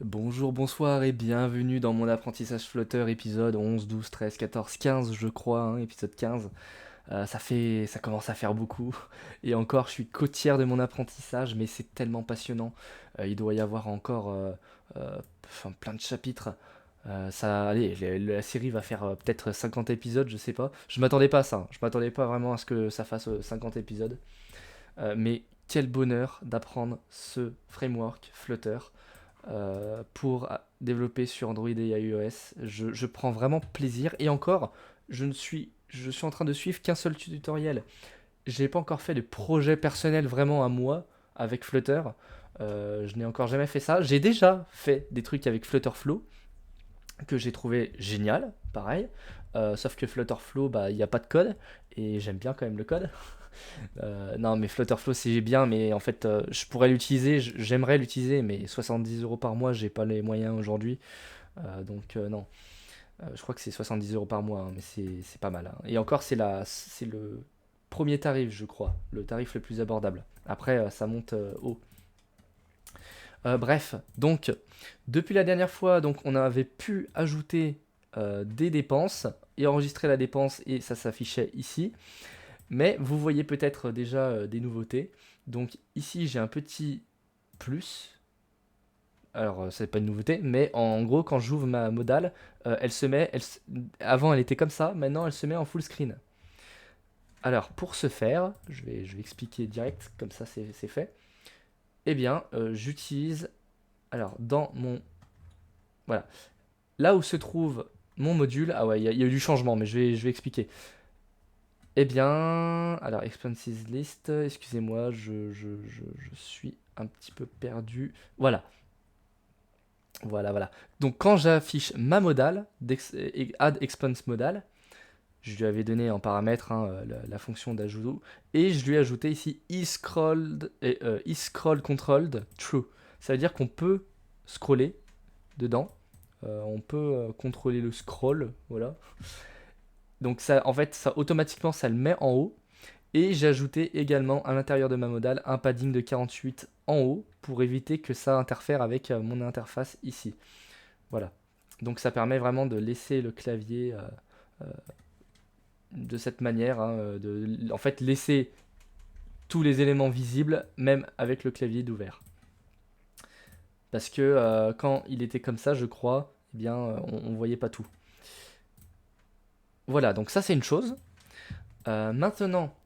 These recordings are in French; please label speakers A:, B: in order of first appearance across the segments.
A: Bonjour, bonsoir et bienvenue dans mon apprentissage Flutter épisode 11, 12, 13, 14, 15 je crois, hein, épisode 15. Ça commence à faire beaucoup et encore je suis qu'au tiers de mon apprentissage mais c'est tellement passionnant. Il doit y avoir encore plein de chapitres. Allez, la série va faire peut-être 50 épisodes, je sais pas. Je m'attendais pas à ça, hein. Je m'attendais pas vraiment à ce que ça fasse 50 épisodes. Mais quel bonheur d'apprendre ce framework Flutter pour développer sur Android et iOS. Je prends vraiment plaisir. Et encore, je suis en train de suivre qu'un seul tutoriel. J'ai pas encore fait de projet personnel vraiment à moi avec Flutter. Je n'ai encore jamais fait ça. J'ai déjà fait des trucs avec Flutterflow que j'ai trouvé génial, pareil. Sauf que Flutterflow, bah, il n'y a pas de code. Et j'aime bien quand même le code. Non, mais Flutterflow, c'est bien, mais en fait, je pourrais l'utiliser, j'aimerais l'utiliser, mais 70 € par mois, j'ai pas les moyens aujourd'hui. Non. Je crois que c'est 70 € par mois, hein, mais c'est pas mal, hein. Et encore, c'est le premier tarif, je crois, le tarif le plus abordable. Après, ça monte haut. Bref, donc, depuis la dernière fois, donc, on avait pu ajouter des dépenses et enregistrer la dépense, et ça s'affichait ici. Mais vous voyez peut-être déjà des nouveautés. Donc ici j'ai un petit plus. Alors c'est pas une nouveauté, mais en gros quand j'ouvre ma modale, elle se met, avant elle était comme ça, maintenant elle se met en full screen. Alors pour ce faire, je vais expliquer direct, comme ça c'est fait. Eh bien j'utilise, alors dans mon, voilà, là où se trouve mon module, ah ouais il y a eu du changement, mais je vais expliquer. Eh bien, alors expenses list, excusez-moi, je suis un petit peu perdu. Voilà, voilà. Donc quand j'affiche ma modale, add expense modal, je lui avais donné en paramètre, hein, la fonction d'ajout, et je lui ai ajouté ici iscroll controlled true. Ça veut dire qu'on peut scroller dedans, on peut contrôler le scroll, voilà. Donc ça, en fait, ça automatiquement, ça le met en haut. Et j'ai ajouté également à l'intérieur de ma modale un padding de 48 en haut pour éviter que ça interfère avec mon interface ici. Voilà. Donc ça permet vraiment de laisser le clavier euh, de cette manière, hein, en fait laisser tous les éléments visibles même avec le clavier d'ouvert. Parce que quand il était comme ça, je crois, eh bien on voyait pas tout. Voilà, donc ça c'est une chose. Maintenant,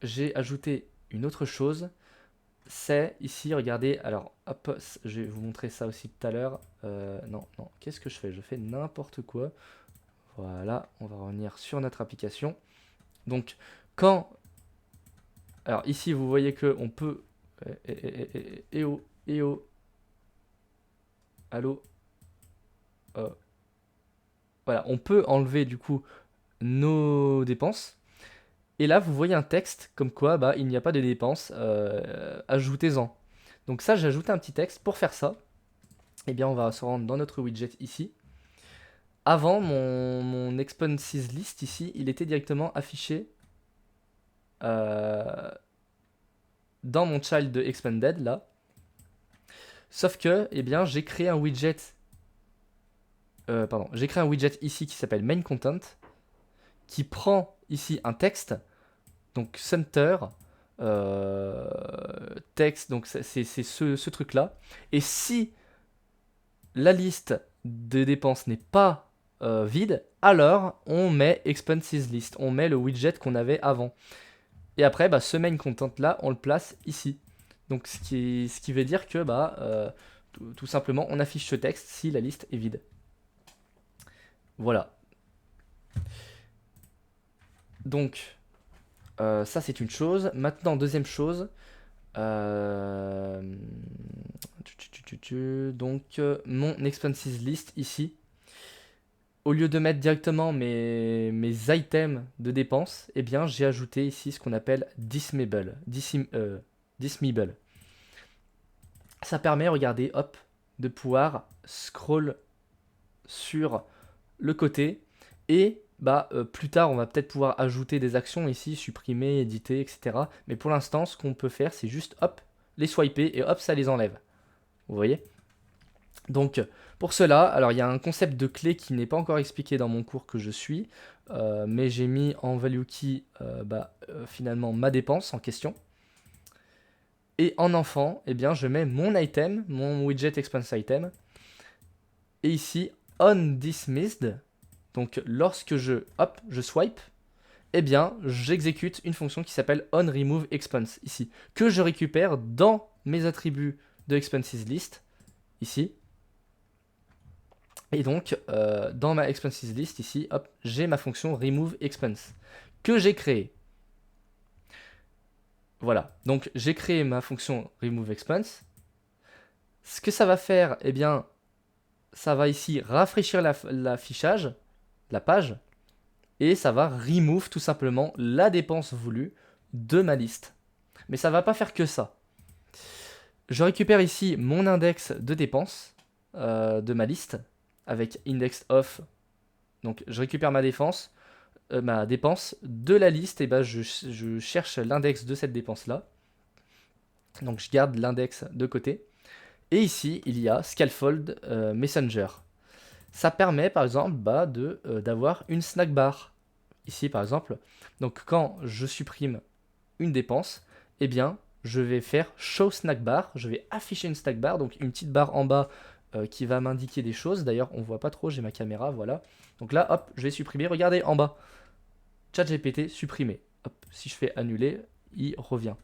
A: j'ai ajouté une autre chose. C'est ici, regardez, alors hop, je vais vous montrer ça aussi tout à l'heure. Non, qu'est-ce que je fais? Je fais n'importe quoi. Voilà, on va revenir sur notre application. Donc, quand... Alors ici, vous voyez que on peut... Allô. euh, voilà, on peut enlever du coup nos dépenses. Et là, vous voyez un texte comme quoi bah, il n'y a pas de dépenses, ajoutez-en. Donc ça, j'ai ajouté un petit texte. Pour faire ça, eh bien, on va se rendre dans notre widget ici. Avant, mon expenses list ici, il était directement affiché euh, dans mon child de expanded là. Sauf que, eh bien, j'ai créé un widget. J'ai créé un widget ici qui s'appelle main content, qui prend ici un texte, donc center, euh, texte, donc c'est ce truc là. Et si la liste de dépenses n'est pas vide, alors on met expenses list, on met le widget qu'on avait avant. Et après, bah, ce main content là, on le place ici. Donc ce qui veut dire que bah, tout simplement, on affiche ce texte si la liste est vide. Voilà. Donc ça c'est une chose. Maintenant, deuxième chose. euh, Donc mon expenses list ici. Au lieu de mettre directement mes items de dépenses, eh bien j'ai ajouté ici ce qu'on appelle dismable. Dismable. Ça permet, regardez, hop, de pouvoir scroll sur le côté et bah plus tard on va peut-être pouvoir ajouter des actions ici, supprimer, éditer, etc. Mais pour l'instant ce qu'on peut faire c'est juste hop, les swiper et hop ça les enlève. Vous voyez? Donc pour cela, alors il y a un concept de clé qui n'est pas encore expliqué dans mon cours que je suis, mais j'ai mis en value key finalement ma dépense en question. Et en enfant, eh bien, je mets mon item, mon widget expense item. Et ici, on dismissed, donc lorsque je swipe, eh bien, j'exécute une fonction qui s'appelle onRemoveExpense, ici, que je récupère dans mes attributs de expenses list, ici. Et donc, dans ma expenses list, ici, hop, j'ai ma fonction removeExpense, que j'ai créée. Voilà, donc j'ai créé ma fonction removeExpense. Ce que ça va faire, eh bien, ça va ici rafraîchir l'affichage, la page, et ça va remove tout simplement la dépense voulue de ma liste. Mais ça va pas faire que ça. Je récupère ici mon index de dépenses de ma liste avec index of. Donc je récupère ma dépense de la liste, et ben je cherche l'index de cette dépense là. Donc je garde l'index de côté. Et ici il y a Scaffold Messenger. Ça permet par exemple d'avoir une snack bar. Ici par exemple, donc quand je supprime une dépense, eh bien je vais faire show snack bar, je vais afficher une snack bar, donc une petite barre en bas qui va m'indiquer des choses. D'ailleurs on voit pas trop, j'ai ma caméra, voilà. Donc là hop, je vais supprimer, regardez en bas, ChatGPT supprimé. Hop, si je fais annuler, il revient.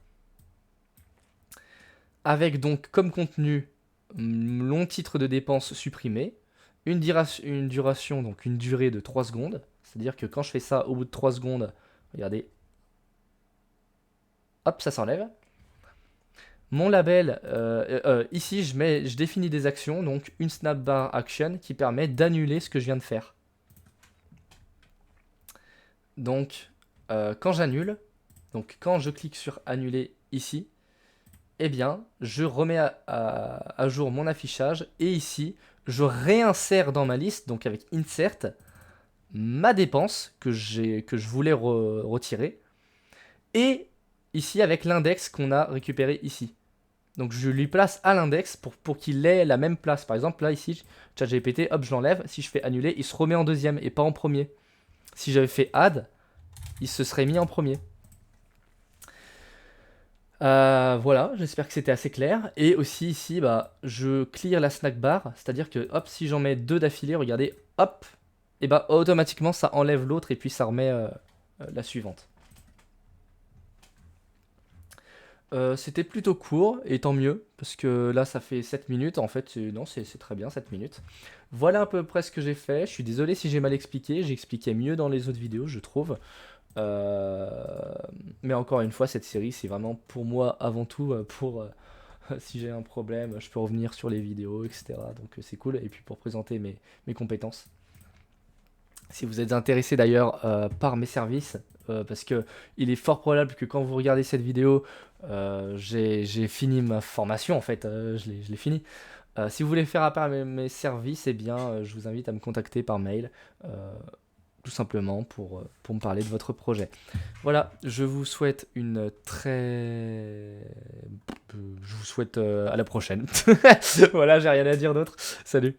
A: Avec donc comme contenu long titre de dépense supprimé, une duration, donc une durée de 3 secondes. C'est-à-dire que quand je fais ça au bout de 3 secondes, regardez, hop, ça s'enlève. Mon label, ici je définis des actions, donc une snapbar action qui permet d'annuler ce que je viens de faire. Donc quand j'annule, donc quand je clique sur annuler ici, eh bien je remets à jour mon affichage, et ici je réinsère dans ma liste, donc avec insert, ma dépense que je voulais retirer, et ici avec l'index qu'on a récupéré ici. Donc je lui place à l'index pour qu'il ait la même place. Par exemple là ici, ChatGPT, hop je l'enlève, si je fais annuler, il se remet en deuxième et pas en premier. Si j'avais fait add, il se serait mis en premier. Voilà, j'espère que c'était assez clair. Et aussi ici, je clear la snack bar, c'est-à-dire que hop, si j'en mets 2 d'affilée, regardez, hop, et automatiquement ça enlève l'autre et puis ça remet la suivante. C'était plutôt court, et tant mieux, parce que là ça fait 7 minutes, en fait, non, c'est très bien, 7 minutes. Voilà à peu près ce que j'ai fait, je suis désolé si j'ai mal expliqué, j'ai expliqué mieux dans les autres vidéos, je trouve. Euh, Mais encore une fois, cette série, c'est vraiment pour moi avant tout, si j'ai un problème, je peux revenir sur les vidéos, etc. Donc c'est cool, et puis pour présenter mes compétences. Si vous êtes intéressé d'ailleurs par mes services, parce que il est fort probable que quand vous regardez cette vidéo, j'ai fini ma formation en fait, je l'ai fini. Si vous voulez faire appel à mes services, eh bien, je vous invite à me contacter par mail, tout simplement pour me parler de votre projet. Voilà, je vous souhaite une très... Je vous souhaite à la prochaine. Voilà, j'ai rien à dire d'autre. Salut.